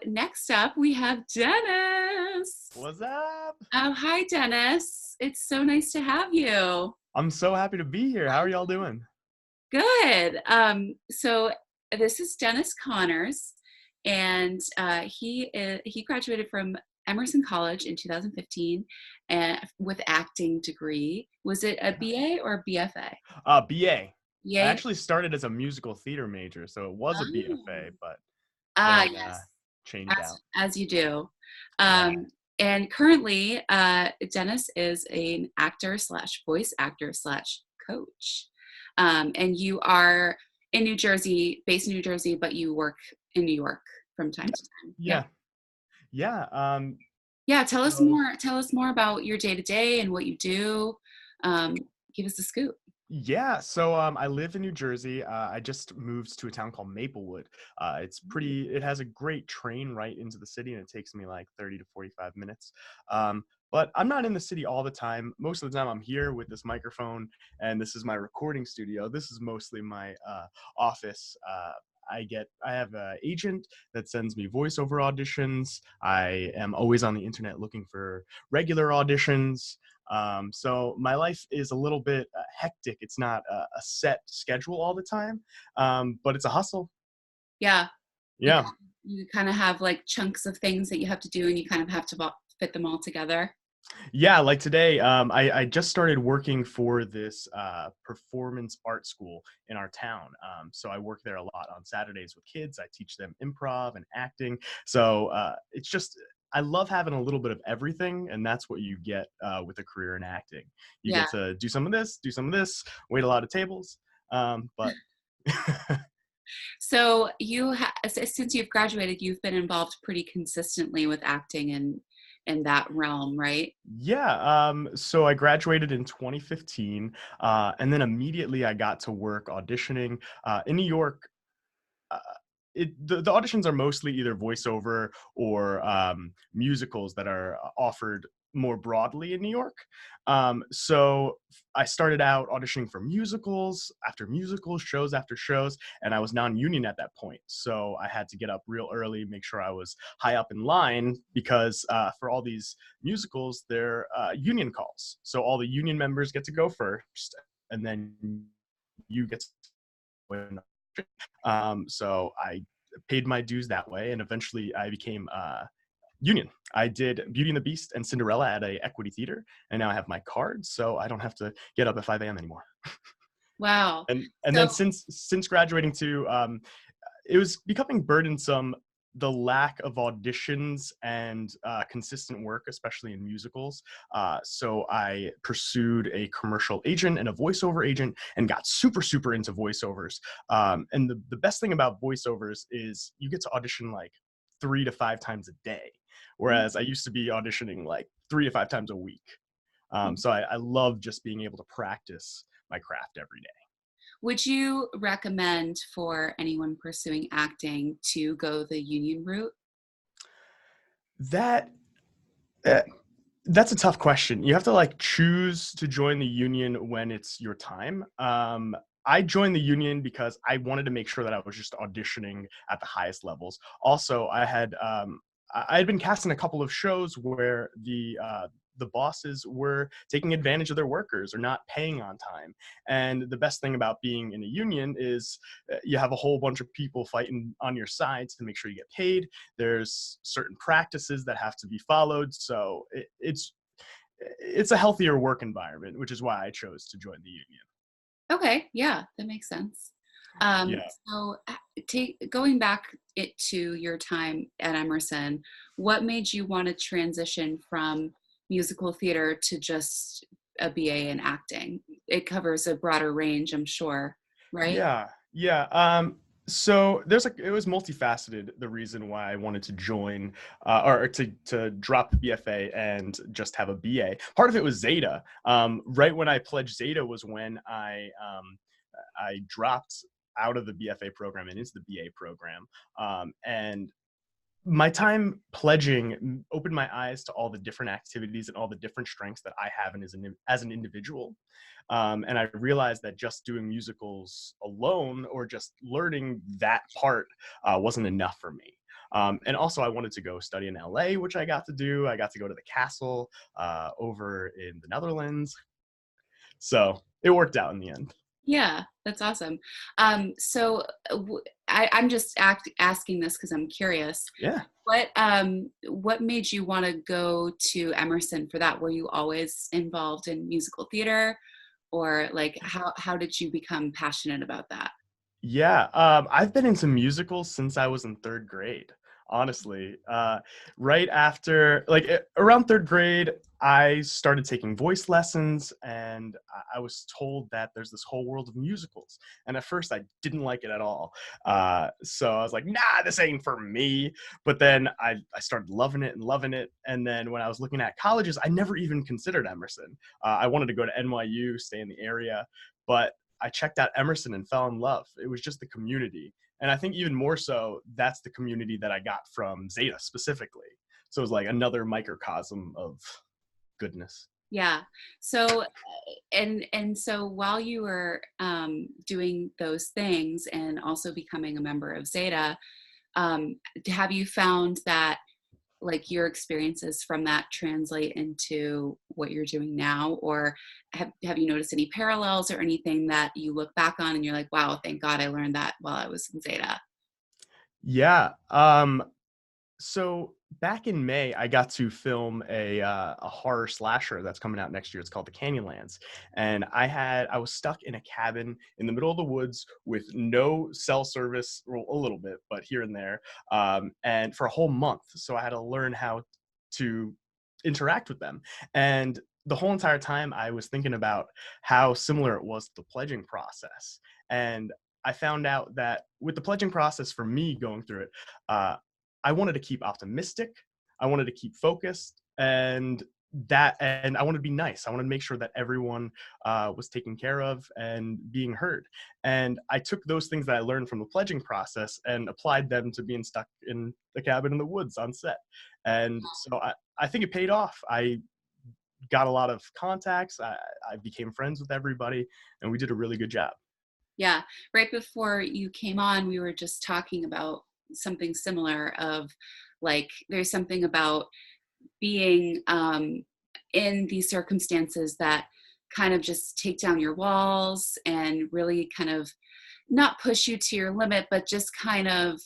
next up, we have Dennis. What's up? Hi, Dennis. It's so nice to have you. I'm so happy to be here. How are y'all doing? Good. So this is Dennis Connors, and he graduated from Emerson College in 2015 and with acting degree. Was it a BA or BFA? BA. I Yay. actually started as a musical theater major, so it was a Oh. BFA, but Ah, then yes, changed as out. as you do. Yeah. And currently, Dennis is an actor slash voice actor slash coach. And you are in New Jersey, based in New Jersey, but you work in New York from time to time. Yeah. Yeah. Yeah. Yeah. So Tell us more about your day to day and what you do. Um, Give us the scoop. I live in New Jersey. I just moved to a town called Maplewood. It has a great train right into the city, and it takes me like 30 to 45 minutes. But I'm not in the city all the time. Most of the time I'm here with this microphone, and this is my recording studio. This is mostly my office. I have an agent that sends me voiceover auditions. I am always on the internet looking for regular auditions. So my life is a little bit hectic. It's not a set schedule all the time, but it's a hustle. Yeah. You, Yeah. you kind of have like chunks of things that you have to do, and you kind of have to fit them all together. Yeah, like today, I just started working for this performance art school in our town. So I work there a lot on Saturdays with kids. I teach them improv and acting. So it's just, I love having a little bit of everything, and that's what you get with a career in acting. You Yeah. get to do some of this, wait a lot of tables. But So since you've graduated, you've been involved pretty consistently with acting in that realm, right? Yeah, so I graduated in 2015, and then immediately I got to work auditioning in New York. uh, the auditions are mostly either voiceover or musicals that are offered more broadly in New York. So I started out auditioning for musicals after musicals, shows after shows, and I was non-union at that point. So I had to get up real early, make sure I was high up in line because for all these musicals, they're union calls. So all the union members get to go first, and then you get to win. So I paid my dues that way, and eventually I became union. I did Beauty and the Beast and Cinderella at a Equity Theater, and now I have my card, so I don't have to get up at 5 a.m. anymore. Wow. And then So since graduating too, it was becoming burdensome, the lack of auditions and consistent work, especially in musicals. So I pursued a commercial agent and a voiceover agent and got super into voiceovers. And the best thing about voiceovers is you get to audition like 3 to 5 times a day, whereas I used to be auditioning like 3 to 5 times a week. So I love just being able to practice my craft every day. would you recommend for anyone pursuing acting to go the union route? That uh, That's a tough question. You have to like choose to join the union when it's your time. I joined the union because I wanted to make sure that I was just auditioning at the highest levels. Also, I had been cast in a couple of shows where the bosses were taking advantage of their workers or not paying on time. And the best thing about being in a union is you have a whole bunch of people fighting on your sides to make sure you get paid. There's certain practices that have to be followed, so it's a healthier work environment, which is why I chose to join the union. Okay, yeah, that makes sense. Um, Yeah. so going back to your time at Emerson, what made you want to transition from musical theater to just a BA in acting? It covers a broader range, I'm sure, right? Yeah. So it was multifaceted. The reason why I wanted to join, or to drop the BFA and just have a BA. Part of it was Zeta. Right when I pledged Zeta was when I dropped out of the BFA program and into the BA program. And my time pledging opened my eyes to all the different activities and all the different strengths that I have as an individual. And I realized that just doing musicals alone or just learning that part wasn't enough for me. And also I wanted to go study in LA, which I got to do. I got to go to the castle over in the Netherlands. So it worked out in the end. Yeah, that's awesome. So I'm just asking this because I'm curious. Yeah. What made you want to go to Emerson for that? Were you always involved in musical theater, or like how did you become passionate about that? Yeah, I've been into musicals since I was in third grade, honestly. Right after, like, around third grade, I started taking voice lessons, and I was told that there's this whole world of musicals. And at first, I didn't like it at all. So I was like, nah, this ain't for me. But then I started loving it and loving it. And then when I was looking at colleges, I never even considered Emerson. I wanted to go to NYU, stay in the area. But I checked out Emerson and fell in love. It was just the community. And I think even more so, that's the community that I got from Zeta specifically. So it was like another microcosm of goodness. Yeah. So so while you were doing those things and also becoming a member of Zeta, have you found that like your experiences from that translate into what you're doing now, or have you noticed any parallels or anything that you look back on and you're like, wow, thank God I learned that while I was in Zeta? Yeah. So back in May, I got to film a horror slasher that's coming out next year. It's called The Canyonlands, and I was stuck in a cabin in the middle of the woods with no cell service, well, a little bit, but here and there, and for a whole month. So I had to learn how to interact with them, and the whole entire time I was thinking about how similar it was to the pledging process, and I found out that with the pledging process for me going through it. I wanted to keep optimistic. I wanted to keep focused, and I wanted to be nice. I wanted to make sure that everyone was taken care of and being heard. And I took those things that I learned from the pledging process and applied them to being stuck in the cabin in the woods on set. And so I think it paid off. I got a lot of contacts. I became friends with everybody, and we did a really good job. Yeah. Right before you came on, we were just talking about something similar of like, there's something about being in these circumstances that kind of just take down your walls and really kind of not push you to your limit, but just kind of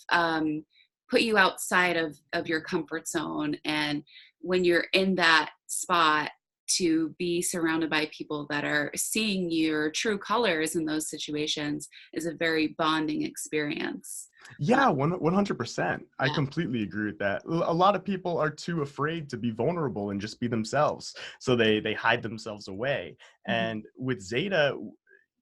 put you outside of your comfort zone. And when you're in that spot, to be surrounded by people that are seeing your true colors in those situations is a very bonding experience. Yeah, 100%. I Yeah. completely agree with that. A lot of people are too afraid to be vulnerable and just be themselves, so they hide themselves away. Mhm. And with Zeta,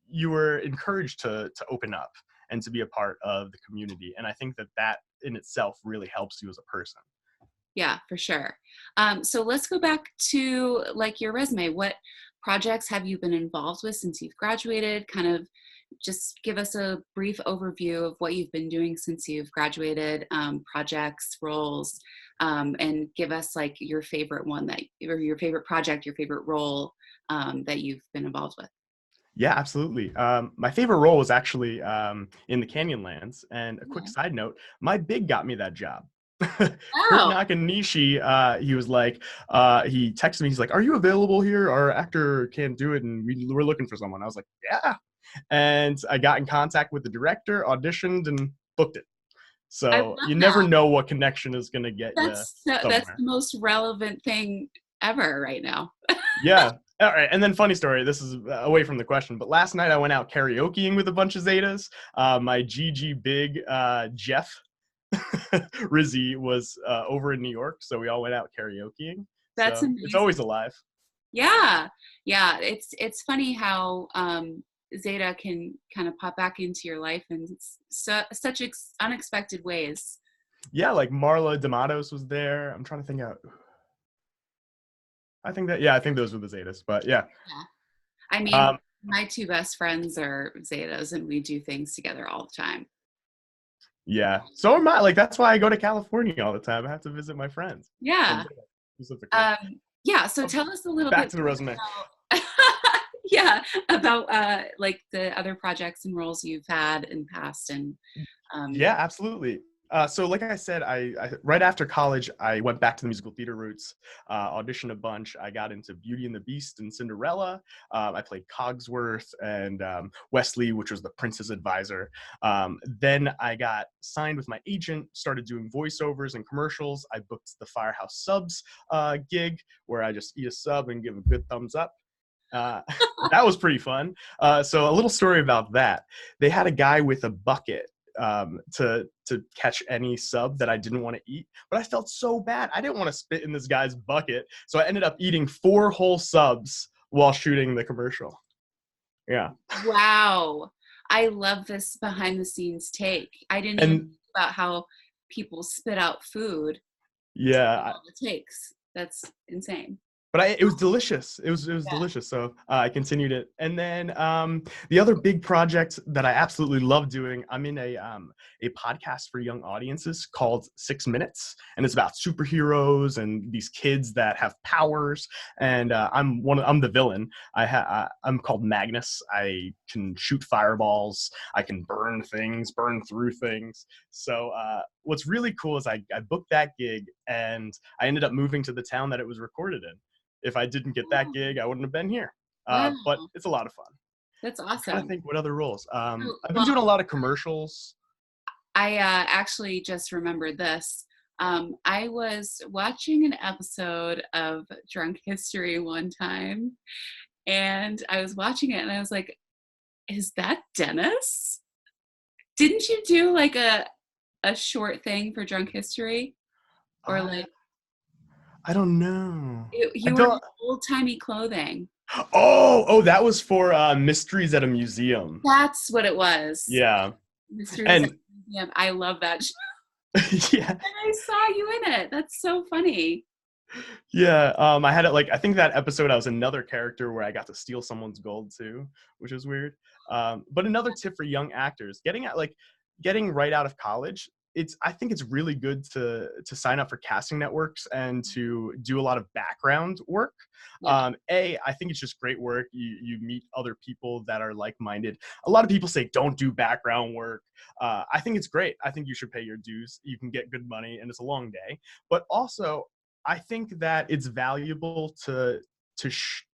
you were encouraged to open up and to be a part of the community. And I think that that in itself really helps you as a person. Yeah, for sure. So let's go back to like your resume. What projects have you been involved with since you've graduated? Kind of just give us a brief overview of what you've been doing since you've graduated, projects, roles, and give us like your favorite one or your favorite project, your favorite role that you've been involved with. Yeah, absolutely. My favorite role was actually in the Canyonlands. And a quick Yeah. side note, my big got me that job. Kurt Wow. Nakanishi, he was like, he texted me, he's like, are you available here? Our actor can't do it, and we're looking for someone. I was like, yeah. And I got in contact with the director, auditioned, and booked it. I So love you never that. know what connection is going to get you That's somewhere. the most relevant thing ever right now. Yeah. All right. And then funny story. This is away from the question, but last night I went out karaokeing with a bunch of Zetas. My GG Big Jeff Rizzy was over in New York, so we all went out karaokeing. That's So it's amazing. always alive. Yeah, yeah. It's funny how Zeta can kind of pop back into your life in such unexpected ways. Yeah, like Marla D'Amatos was there. I'm trying to think out. I think that yeah, I think those were the Zetas. But yeah, Yeah. I mean, um, my two best friends are Zetas, and we do things together all the time. yeah. So am I. Like that's why I go to California all the time. I have to visit my friends from Yeah. Zeta specifically. Yeah. So Oh, tell us a little back bit to the resume. about, yeah, about like the other projects and roles you've had in the past, and Yeah, absolutely. So like I said, I right after college, I went back to the musical theater roots, auditioned a bunch. I got into Beauty and the Beast and Cinderella. I played Cogsworth and Wesley, which was the prince's advisor. Then I got signed with my agent, started doing voiceovers and commercials. I booked the Firehouse Subs gig, where I just eat a sub and give a good thumbs up. Uh, that was pretty fun. So a little story about that. They had a guy with a bucket to catch any sub that I didn't want to eat, but I felt so bad. I didn't want to spit in this guy's bucket, so I ended up eating 4 whole subs while shooting the commercial. Yeah, Wow. I love this behind the scenes take. I didn't even and think about how people spit out food to do yeah, all the takes. That's insane. but it was delicious. It was Yeah. delicious. So I continued it, and then the other big project that I absolutely love doing. I'm in a podcast for young audiences called 6 Minutes, and it's about superheroes and these kids that have powers. And I'm the villain. I'm called Magnus. I can shoot fireballs. I can burn things, burn through things. So what's really cool is I booked that gig, and I ended up moving to the town that it was recorded in. If I didn't get that Oh, gig, I wouldn't have been here. But wow. it's a lot of fun. That's I'm trying to awesome. think what other roles. Oh, I've been well, doing a lot of commercials. I actually just remembered this. I was watching an episode of Drunk History one time, and I was watching it and I was like, is that Dennis? Didn't you do like a short thing for Drunk History? Or I like I don't know. I you were in don't. old timey clothing? Oh, that was for Mysteries at a Museum. That's what it was. Yeah, Mysteries at and the Museum. I love that show. yeah, And I saw you in it. That's so funny. yeah. I had it like I think that episode I was another character where I got to steal someone's gold too, which was weird. But another tip for young actors getting right out of college. I think it's really good to sign up for casting networks and to do a lot of background work. Yeah. I think it's just great work. You meet other people that are like minded. A lot of people say don't do background work. I think it's great. I think you should pay your dues. You can get good money, and it's a long day. But also, I think that it's valuable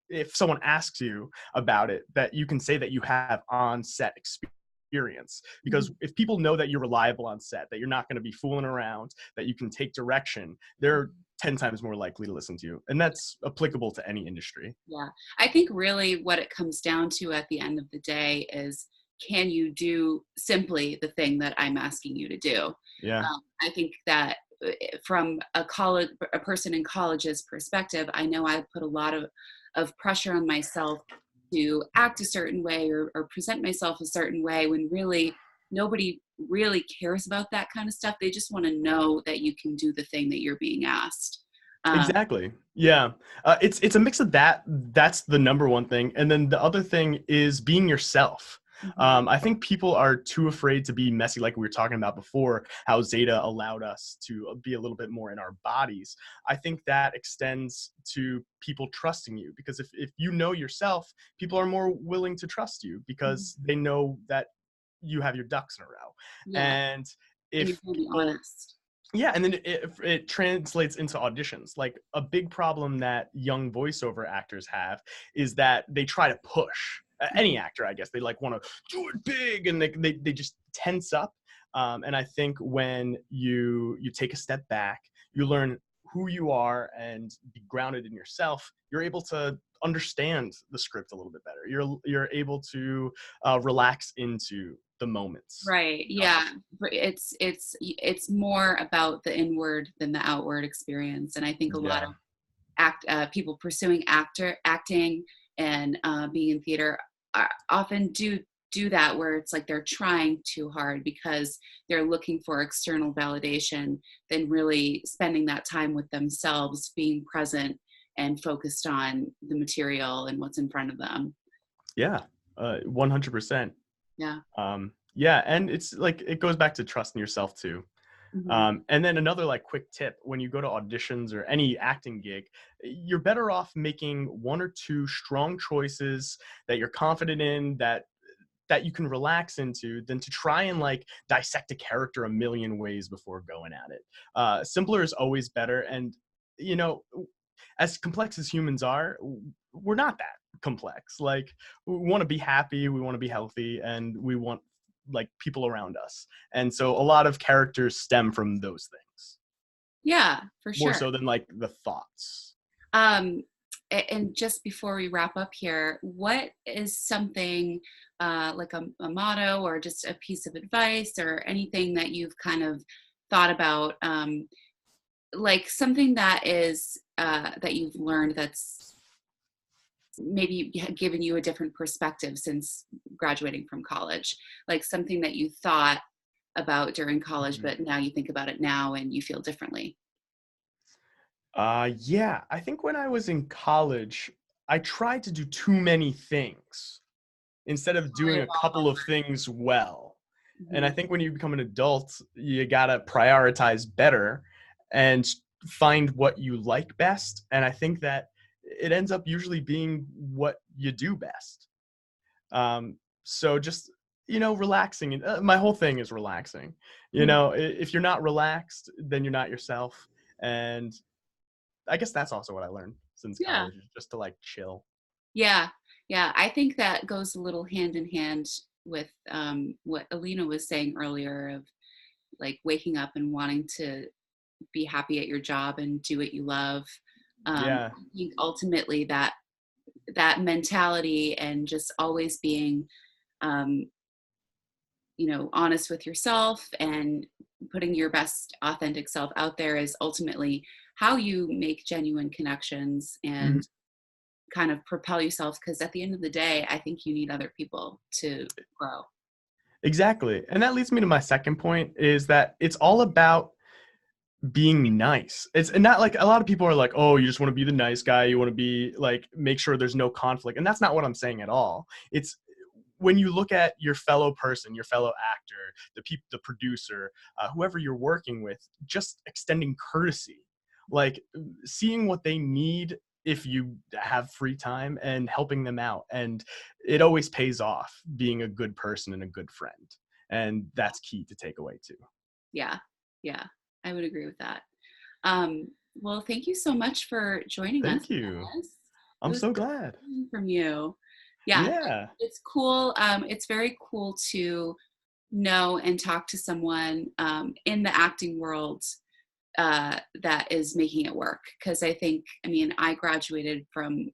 if someone asks you about it, that you can say that you have on-set experience. Because Mhm. if people know that you're reliable on set, that you're not going to be fooling around, that you can take direction, they're 10 times more likely to listen to you. And that's applicable to any industry. Yeah. I think really what it comes down to at the end of the day is, can you do simply the thing that I'm asking you to do? Yeah, I think that from a person in college's perspective, I know I put a lot of pressure on myself to act a certain way or present myself a certain way when really nobody really cares about that kind of stuff. They just want to know that you can do the thing that you're being asked. Um, exactly. Yeah. It's a mix of that. That's the number one thing. And then the other thing is being yourself. mhm. I think people are too afraid to be messy, like we were talking about before, how Zeta allowed us to be a little bit more in our bodies. I think that extends to people trusting you, because if you know yourself, people are more willing to trust you Mhm. because they know that you have your ducks in a row. Yeah. And And you're if going to be people honest. yeah, and then it translates into auditions. Like a big problem that young voiceover actors have is that they try to push any Mhm. actor. I guess they like want to do it big, and they just tense up. And I think when you take a step back, you learn who you are and be grounded in yourself. You're able to understand the script a little bit better. You're able to relax into the moments Right. in the Yeah. audition. But it's more about the inward than the outward experience, and I think a lot of Yeah. people pursuing acting and being in theater often do that, where it's like they're trying too hard because they're looking for external validation than really spending that time with themselves, being present and focused on the material and what's in front of them. Yeah, 100%. Yeah. Yeah, and it's like it goes back to trusting yourself too. Hmm. And then another like quick tip: when you go to auditions or any acting gig, you're better off making one or two strong choices that you're confident in, that you can relax into than to try and like dissect a character a million ways before going at it. Simpler is always better. And, you know, as complex as humans are, we're not that complex. Like, we want to be happy, we want to be healthy, and we want like people around us. And so a lot of characters stem from those things Yeah, for more sure. so than like the thoughts. Um, and just before we wrap up here, what is something like a motto or just a piece of advice or anything that you've kind of thought about, like something that is that you've learned that's maybe given you a different perspective since graduating from college, like something that you thought about during college, Mhm. but now you think about it now and you feel differently? Yeah, I think when I was in college, I tried to do too many things instead of doing a couple of things well. And I Mhm. think when you become an adult, you gotta prioritize better and find what you like best. And I think that it ends up usually being what you do best. So just, relaxing. And my whole thing is relaxing. If you're not relaxed, then you're not yourself. And I guess that's also what I learned since Yeah. college, is just to like chill. Yeah, yeah. I think that goes a little hand in hand with what Alina was saying earlier of like waking up and wanting to be happy at your job and do what you love. Yeah. I think ultimately that mentality and just always being, um, honest with yourself and putting your best authentic self out there is ultimately how you make genuine connections Mhm. and kind of propel yourself, because at the end of the day I think you need other people to grow. Exactly. And that leads me to my second point, is that it's all about being nice. It's not like a lot of people are like, oh, you just want to be the nice guy. You want to be like, make sure there's no conflict. And that's not what I'm saying at all. It's when you look at your fellow person, your fellow actor, the producer, whoever you're working with, just extending courtesy, like seeing what they need if you have free time and helping them out. And it always pays off being a good person and a good friend. And that's key to take away too. Yeah, yeah, I would agree with that. um, well, thank you so much for joining us, Thank you. Dennis. It I'm was so glad. hearing from you. Yeah, Yeah. it's cool. It's very cool to know and talk to someone in the acting world that is making it work. Because I mean, I graduated from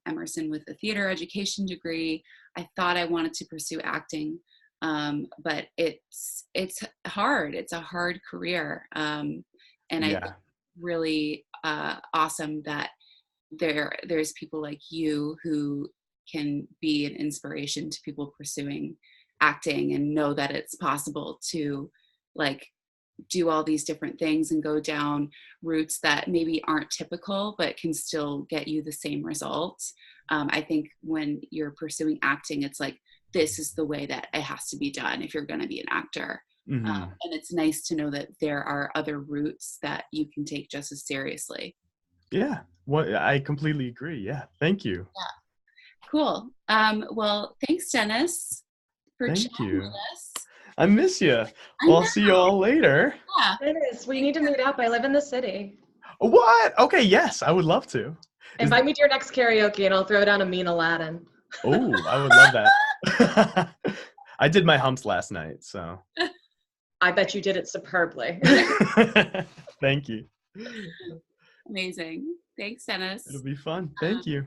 Emerson with a theater education degree. I thought I wanted to pursue acting, but it's hard. It's a hard career, and I think Yeah. really awesome that there's people like you who can be an inspiration to people pursuing acting and know that it's possible to like do all these different things and go down routes that maybe aren't typical but can still get you the same results. I think when you're pursuing acting, it's like this is the way that it has to be done if you're going to be an actor. Hmm. And it's nice to know that there are other routes that you can take just as seriously. Yeah. What I completely agree. Yeah. Thank you. Yeah, cool. Well, thanks, Dennis, for Thank chatting you. with us. I miss you. I Well, I'll see you know. all later. Yeah. It is. We need to meet up. I live in the city. What? Okay. Yes, I would love to. Is Invite me to your next karaoke and I'll throw down a mean Aladdin. Oh, I would love that. I did my humps last night, so I bet you did it superbly. thank you. Amazing. Thanks, It'll Dennis. be fun. Thank you.